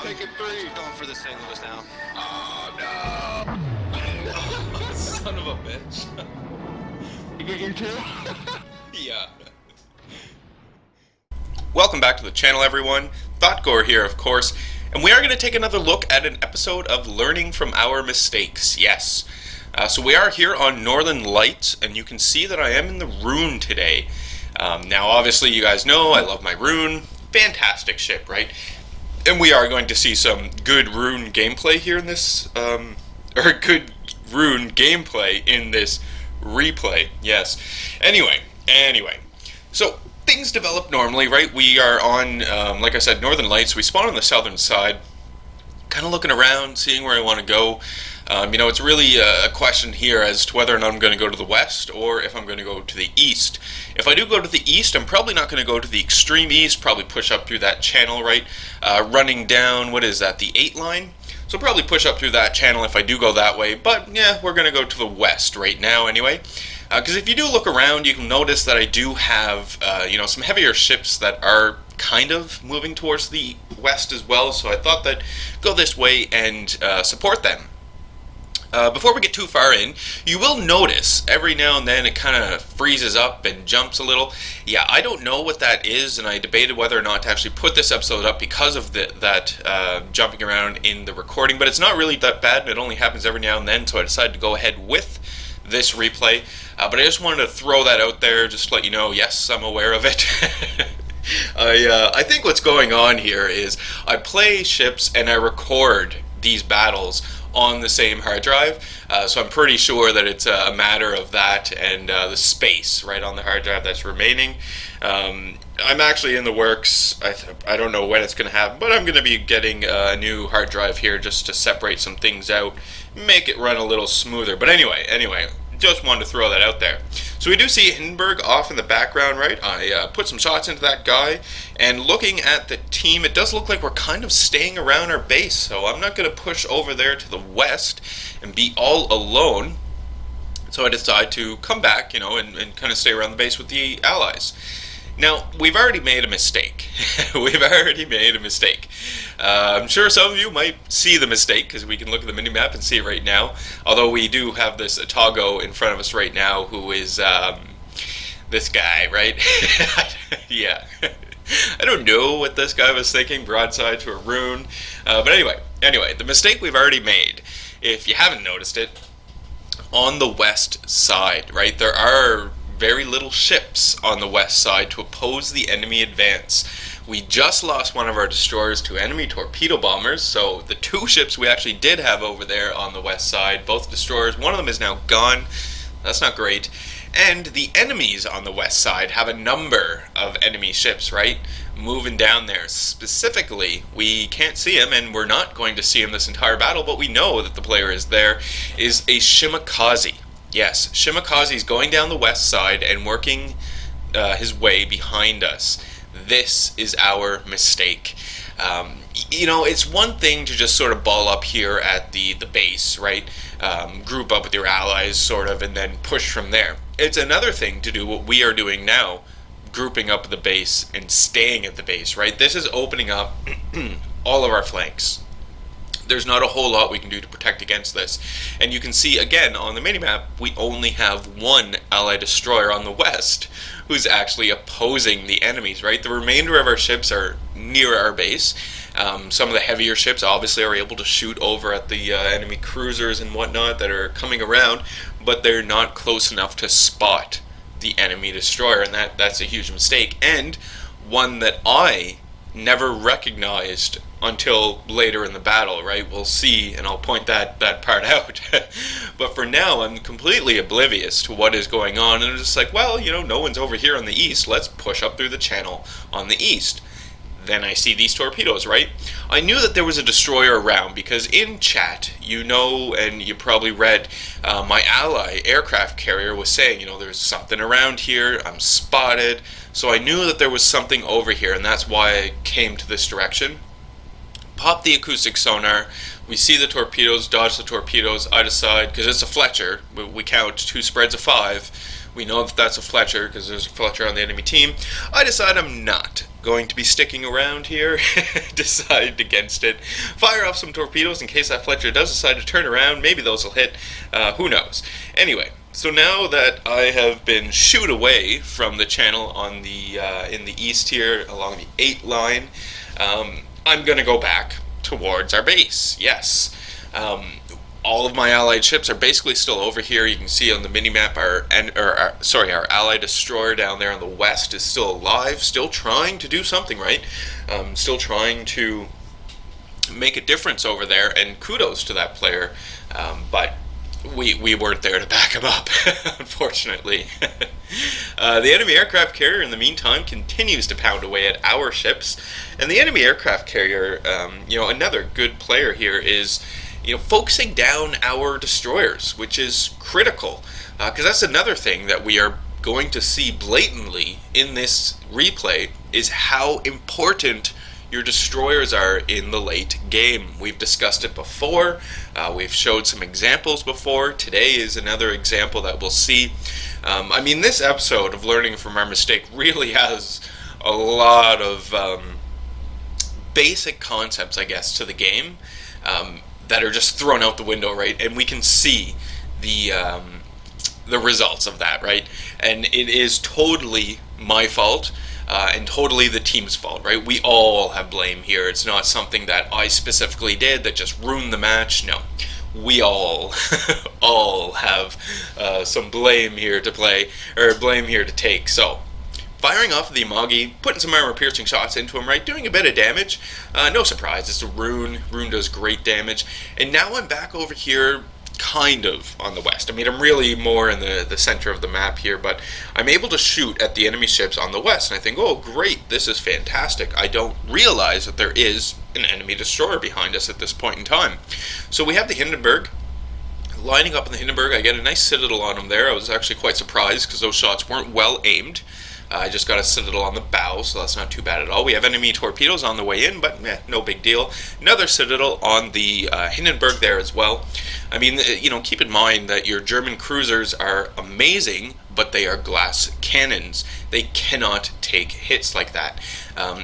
taking three. Going for the St. Louis now. Oh no! Son of a bitch. You get your two? Yeah. Welcome back to the channel, everyone. Thotgor here, of course, and we are going to take another look at an episode of Learning from Our Mistakes. Yes. So we are here on Northern Lights, and you can see that I am in the Rune today. Now, obviously, you guys know I love my Rune. Fantastic ship, right? And we are going to see some good Rune gameplay here in this, or good Rune gameplay in this replay. Yes. Anyway. So, things develop normally, right? We are on, like I said, Northern Lights. We spawn on the southern side, kind of looking around, seeing where I want to go. It's really a question here as to whether or not I'm going to go to the west or if I'm going to go to the east. If I do go to the east, I'm probably not going to go to the extreme east, probably push up through that channel, right? Running down, what is that, the 8 line? So probably push up through that channel if I do go that way, but yeah, we're going to go to the west right now anyway. Because if you do look around, you can notice that I do have, some heavier ships that are kind of moving towards the west as well, so I thought that go this way and support them. Before we get too far in, you will notice every now and then it kind of freezes up and jumps a little. Yeah, I don't know what that is, and I debated whether or not to actually put this episode up because of that jumping around in the recording, but it's not really that bad, and it only happens every now and then, so I decided to go ahead with this replay. But I just wanted to throw that out there, just to let you know, yes, I'm aware of it. I think what's going on here is I play ships and I record these battles on the same hard drive, so I'm pretty sure that it's a matter of that and the space right on the hard drive that's remaining. I'm actually in the works. I don't know when it's going to happen, but I'm going to be getting a new hard drive here just to separate some things out, make it run a little smoother. But anyway, just wanted to throw that out there. So we do see Hindenburg off in the background, right? I put some shots into that guy, and looking at the team, it does look like we're kind of staying around our base, so I'm not going to push over there to the west and be all alone. So I decide to come back, and kind of stay around the base with the allies. Now, we've already made a mistake. I'm sure some of you might see the mistake, because we can look at the minimap and see it right now. Although we do have this Thotgor in front of us right now, who is this guy, right? Yeah. I don't know what this guy was thinking, broadside to a Rune. But anyway, the mistake we've already made, if you haven't noticed it, on the west side, right, there are very little ships on the west side to oppose the enemy advance. We just lost one of our destroyers to enemy torpedo bombers, so the 2 ships we actually did have over there on the west side, both destroyers, one of them is now gone. That's not great. And the enemies on the west side have a number of enemy ships, right, moving down there. Specifically, we can't see him, and we're not going to see him this entire battle, but we know that the player is there, is a Shimakaze. Yes, Shimakaze's going down the west side and working his way behind us. This is our mistake. It's one thing to just sort of ball up here at the base, right? Group up with your allies, sort of, and then push from there. It's another thing to do what we are doing now, grouping up at the base and staying at the base, right? This is opening up all of our flanks. There's not a whole lot we can do to protect against this. And you can see, again, on the minimap, we only have 1 Allied destroyer on the west who's actually opposing the enemies, right? The remainder of our ships are near our base. Some of the heavier ships obviously are able to shoot over at the enemy cruisers and whatnot that are coming around, but they're not close enough to spot the enemy destroyer, and that's a huge mistake, and one that I never recognized until later in the battle, right? We'll see, and I'll point that part out. But for now, I'm completely oblivious to what is going on, and I'm just like, well, no one's over here on the east. Let's push up through the channel on the east. Then I see these torpedoes, right? I knew that there was a destroyer around because in chat, and you probably read, my ally aircraft carrier was saying, there's something around here, I'm spotted. So I knew that there was something over here, and that's why I came to this direction. Pop the acoustic sonar, we see the torpedoes, dodge the torpedoes, I decide, because it's a Fletcher, we count 2 spreads of 5, We know that that's a Fletcher because there's a Fletcher on the enemy team. I decide I'm not going to be sticking around here. Decide against it. Fire off some torpedoes in case that Fletcher does decide to turn around. Maybe those will hit. Who knows? Anyway, so now that I have been shooed away from the channel on the in the east here along the 8 line, I'm going to go back towards our base. Yes. All of my allied ships are basically still over here. You can see on the minimap our allied destroyer down there on the west is still alive, still trying to do something right, still trying to make a difference over there, and kudos to that player, but we weren't there to back him up, unfortunately. The enemy aircraft carrier, in the meantime, continues to pound away at our ships, and the enemy aircraft carrier, another good player here is focusing down our destroyers, which is critical, because that's another thing that we are going to see blatantly in this replay, is how important your destroyers are in the late game. We've discussed it before, we've showed some examples before. Today is another example that we'll see. This episode of Learning from Our Mistake really has a lot of basic concepts, I guess, to the game, that are just thrown out the window, right? And we can see the results of that, right? And it is totally my fault, and totally the team's fault, right? We all have blame here. It's not something that I specifically did that just ruined the match. No, we all all have some blame here to play, or blame here to take. So, firing off of the Amagi, putting some armor-piercing shots into him, right? Doing a bit of damage. No surprise, it's a Rune. Rune does great damage. And now I'm back over here, kind of, on the west. I'm really more in the center of the map here, but I'm able to shoot at the enemy ships on the west. And I think, oh, great, this is fantastic. I don't realize that there is an enemy destroyer behind us at this point in time. So we have the Hindenburg. Lining up in the Hindenburg, I get a nice citadel on him there. I was actually quite surprised because those shots weren't well aimed. I just got a citadel on the bow, so that's not too bad at all. We have enemy torpedoes on the way in, but no big deal. Another citadel on the Hindenburg there as well. Keep in mind that your German cruisers are amazing, but they are glass cannons. They cannot take hits like that,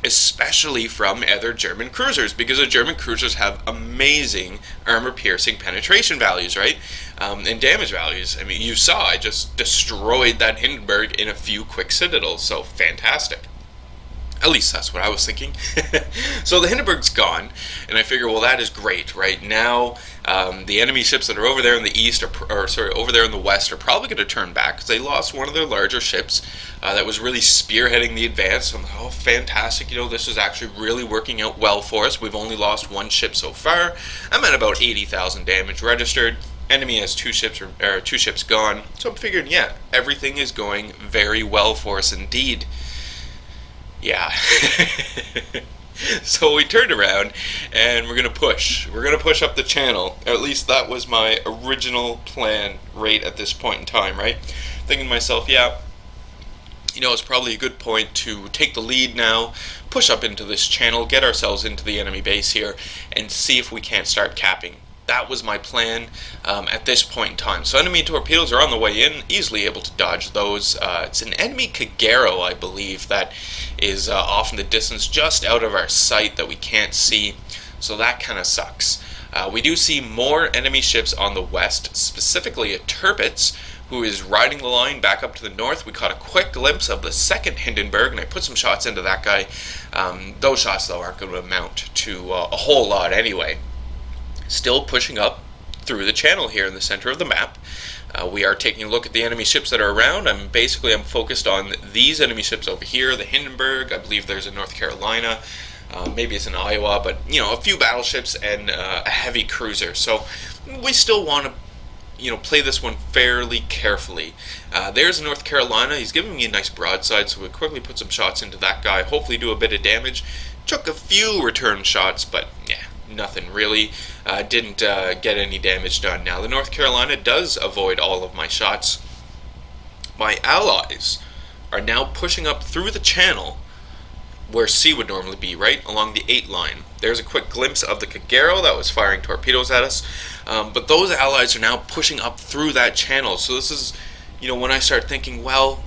especially from other German cruisers, because the German cruisers have amazing armor-piercing penetration values, right? And damage values. You saw I just destroyed that Hindenburg in a few quick citadels, so fantastic. At least that's what I was thinking. So the Hindenburg's gone, and I figure, well, that is great, right? Now, the enemy ships that are over there in the east, over there in the west, are probably going to turn back, because they lost one of their larger ships that was really spearheading the advance. I'm like, oh, fantastic, this is actually really working out well for us. We've only lost one ship so far. I'm at about 80,000 damage registered. Enemy has two ships gone. So I'm figuring, yeah, everything is going very well for us indeed. Yeah. So we turned around and we're going to push. We're going to push up the channel. Or at least that was my original plan right at this point in time, right? Thinking to myself, yeah, it's probably a good point to take the lead now, push up into this channel, get ourselves into the enemy base here, and see if we can't start capping. That was my plan at this point in time. So enemy torpedoes are on the way in, easily able to dodge those. It's an enemy Kagero, I believe, that is off in the distance, just out of our sight that we can't see. So that kind of sucks. We do see more enemy ships on the west, specifically a Tirpitz, who is riding the line back up to the north. We caught a quick glimpse of the second Hindenburg, and I put some shots into that guy. Those shots, though, aren't going to amount to a whole lot anyway. Still pushing up through the channel here in the center of the map. We are taking a look at the enemy ships that are around. I'm focused on these enemy ships over here. The Hindenburg, I believe there's a North Carolina. Maybe it's in Iowa, but a few battleships and a heavy cruiser. So we still want to play this one fairly carefully. There's North Carolina. He's giving me a nice broadside, so we quickly put some shots into that guy. Hopefully do a bit of damage. Took a few return shots, but yeah, nothing really. Didn't get any damage done. Now, the North Carolina does avoid all of my shots. My allies are now pushing up through the channel where C would normally be, right along the 8 line. There's a quick glimpse of the Kagero that was firing torpedoes at us. But those allies are now pushing up through that channel. So this is, when I start thinking, well,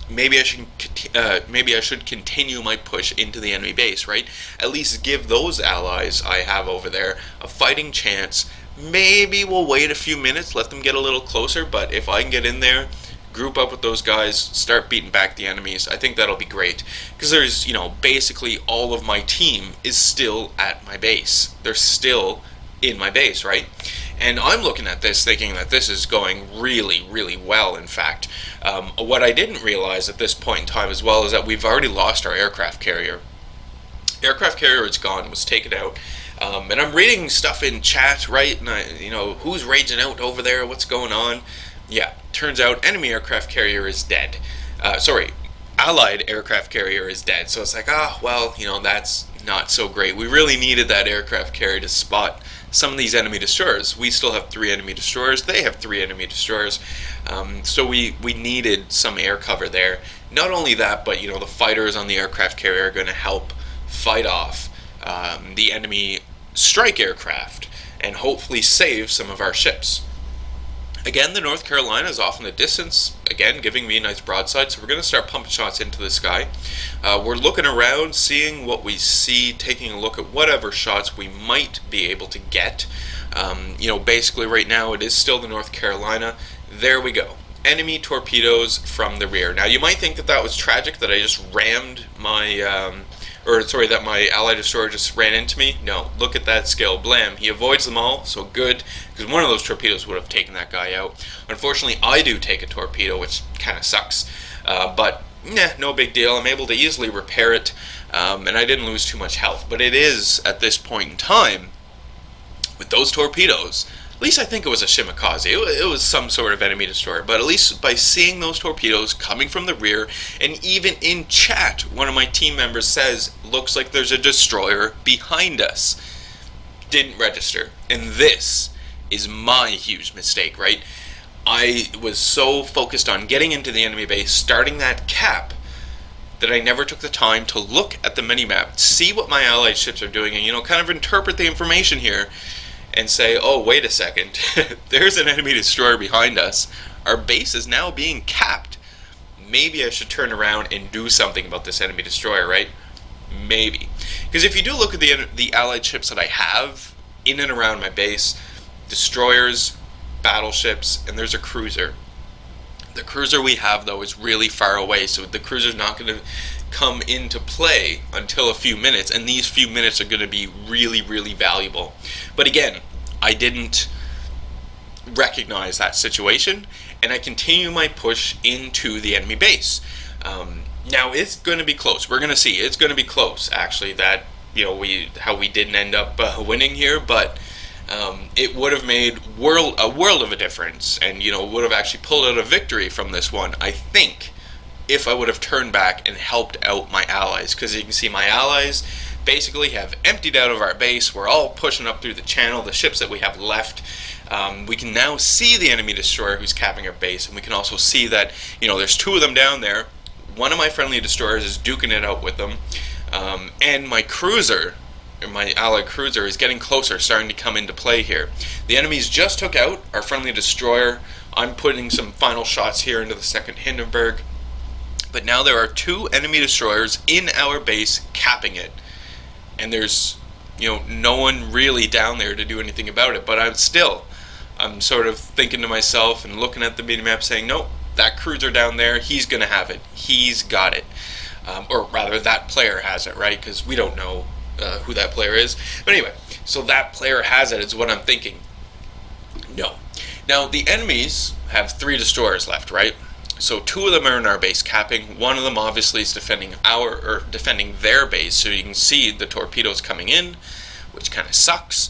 maybe I should continue my push into the enemy base, right? At least give those allies I have over there a fighting chance. Maybe we'll wait a few minutes, let them get a little closer, but if I can get in there, group up with those guys, start beating back the enemies, I think that'll be great. Because there's, basically all of my team is still at my base. They're still in my base, right? And I'm looking at this thinking that this is going really, really well, in fact. What I didn't realize at this point in time as well is that we've already lost our aircraft carrier. Aircraft carrier is gone, was taken out. And I'm reading stuff in chat, right? And who's raging out over there? What's going on? Yeah, turns out enemy aircraft carrier is dead. Allied aircraft carrier is dead. So it's like, that's not so great. We really needed that aircraft carrier to spot some of these enemy destroyers. We still have 3 enemy destroyers. They have 3 enemy destroyers. So we needed some air cover there. Not only that, but the fighters on the aircraft carrier are going to help fight off the enemy strike aircraft and hopefully save some of our ships. Again, the North Carolina is off in the distance, again giving me a nice broadside, so we're going to start pumping shots into the sky. We're looking around, seeing what we see, taking a look at whatever shots we might be able to get. Basically right now it is still the North Carolina. There we go. Enemy torpedoes from the rear. Now you might think that was tragic, that I just rammed my... that my allied destroyer just ran into me. No, look at that skill. Blam. He avoids them all, so good, because one of those torpedoes would have taken that guy out. Unfortunately, I do take a torpedo, which kind of sucks. But, no big deal. I'm able to easily repair it, and I didn't lose too much health. But it is, at this point in time, with those torpedoes, at least I think it was a Shimakaze. It was some sort of enemy destroyer. But at least by seeing those torpedoes coming from the rear, and even in chat, one of my team members says, looks like there's a destroyer behind us. Didn't register. And this is my huge mistake, right? I was so focused on getting into the enemy base, starting that cap, that I never took the time to look at the minimap, see what my allied ships are doing, and kind of interpret the information here, and say, oh, wait a second, there's an enemy destroyer behind us. Our base is now being capped. Maybe I should turn around and do something about this enemy destroyer, right? Maybe. Because if you do look at the allied ships that I have in and around my base, destroyers, battleships, and there's a cruiser. The cruiser we have, though, is really far away, so the cruiser's not going to come into play until a few minutes, and these few minutes are going to be really, really valuable. But again, I didn't recognize that situation, and I continue my push into the enemy base. Now it's going to be close. We're going to see. It's going to be close, actually, that how we didn't end up winning here, but it would have made a world of a difference, and would have actually pulled out a victory from this one, I think, if I would have turned back and helped out my allies. Because you can see my allies basically have emptied out of our base. We're all pushing up through the channel, the ships that we have left. We can now see the enemy destroyer who's capping our base, and we can also see that there's 2 of them down there. One of my friendly destroyers is duking it out with them, and my cruiser, my allied cruiser, is getting closer, starting to come into play here. The enemies just took out our friendly destroyer. I'm putting some final shots here into the second Hindenburg. But now there are 2 enemy destroyers in our base capping it. And there's, no one really down there to do anything about it. But I'm sort of thinking to myself and looking at the minimap saying, nope, that cruiser down there, he's going to have it. He's got it. Or rather, that player has it, right? Because we don't know who that player is. But anyway, so that player has it is what I'm thinking. No. Now, the enemies have 3 destroyers left, right? So 2 of them are in our base capping. One of them obviously is defending their base. So you can see the torpedoes coming in, which kind of sucks.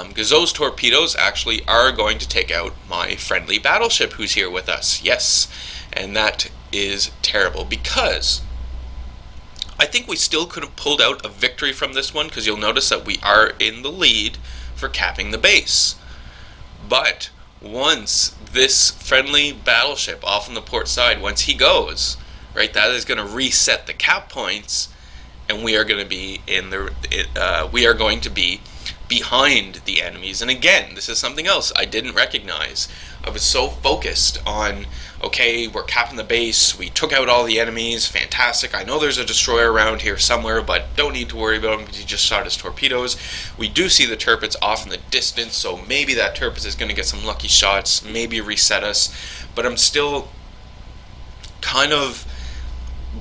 Because those torpedoes actually are going to take out my friendly battleship who's here with us. Yes. And that is terrible, because I think we still could have pulled out a victory from this one, because you'll notice that we are in the lead for capping the base. But once this friendly battleship off on the port side, once he goes, right, that is going to reset the cap points, and we are going to be behind the enemies. And again, this is something else I didn't recognize. I was so focused on, okay, we're capping the base, we took out all the enemies, fantastic. I know there's a destroyer around here somewhere, but don't need to worry about him because he just shot his torpedoes. We do see the turrets off in the distance, so maybe that turret is going to get some lucky shots, maybe reset us. But I'm still kind of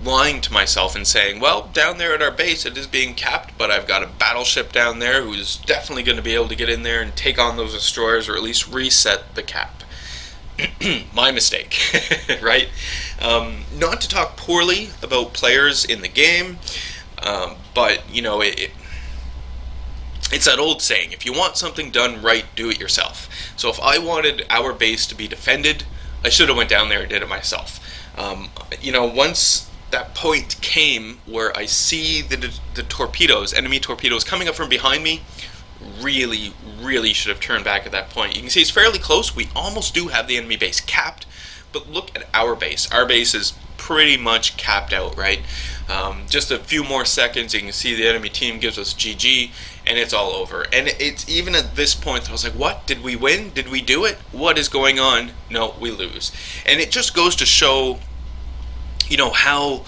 lying to myself and saying, well, down there at our base it is being capped, but I've got a battleship down there who's definitely going to be able to get in there and take on those destroyers, or at least reset the cap. My mistake, right? Not to talk poorly about players in the game, but you know, it's that old saying, if you want something done right, do it yourself. So if I wanted our base to be defended, I should have went down there and did it myself. You know, once that point came where I see the torpedoes, enemy torpedoes coming up from behind me, really should have turned back at that point. You can see it's fairly close. We almost do have the enemy base capped, but look at our base. Our base is pretty much capped out, right? Just a few more seconds, you can see the enemy team gives us GG, and it's all over. And it's even at this point that I was like, what? Did we win? Did we do it? What is going on? No, we lose. And it just goes to show, you know, how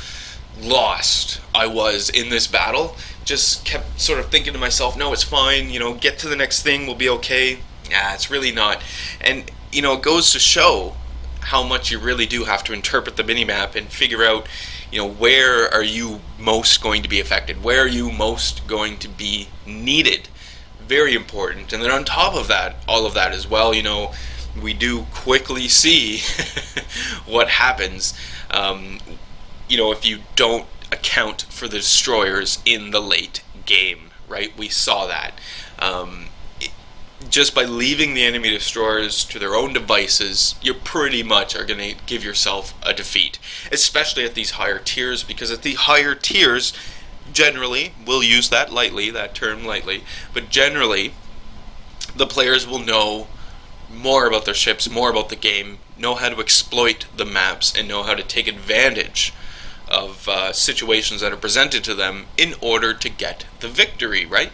lost I was in this battle. Just kept sort of thinking to myself, no, it's fine, you know, get to the next thing, we'll be okay. Nah, it's really not. And, you know, it goes to show how much you really do have to interpret the minimap and figure out, you know, where are you most going to be affected? Where are you most going to be needed? Very important. And then on top of that, all of that as well, you know, we do quickly see what happens, you know, if you don't account for the destroyers in the late game, right? We saw that. Just by leaving the enemy destroyers to their own devices, you pretty much are going to give yourself a defeat, especially at these higher tiers, because at the higher tiers, generally, we'll use that lightly, that term lightly, but generally, the players will know more about their ships, more about the game, know how to exploit the maps, and know how to take advantage of situations that are presented to them in order to get the victory, right?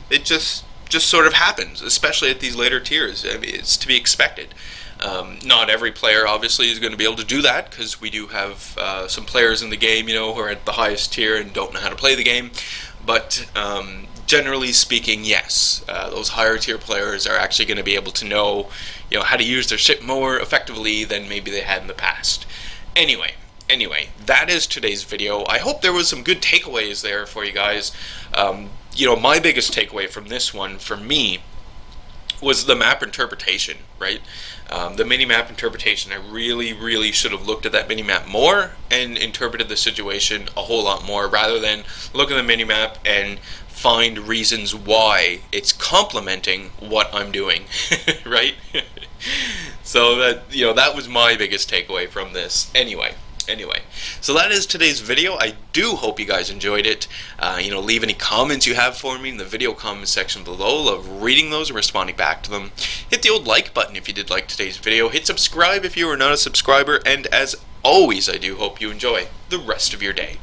It just sort of happens, especially at these later tiers. I mean, it's to be expected. Not every player, obviously, is going to be able to do that, because we do have some players in the game, you know, who are at the highest tier and don't know how to play the game. But generally speaking, yes, those higher tier players are actually going to be able to know, you know, how to use their ship more effectively than maybe they had in the past. Anyway, that is today's video. I hope there was some good takeaways there for you guys. You know, my biggest takeaway from this one, for me, was the map interpretation, right? The mini-map interpretation. I really should have looked at that mini-map more and interpreted the situation a whole lot more, rather than look at the mini-map and find reasons why it's complementing what I'm doing, right? So that, you know, that was my biggest takeaway from this. Anyway, so that is today's video. I do hope you guys enjoyed it. You know, leave any comments you have for me in the video comment section below. Love reading those and responding back to them. Hit the old like button if you did like today's video. Hit subscribe if you are not a subscriber. And as always, I do hope you enjoy the rest of your day.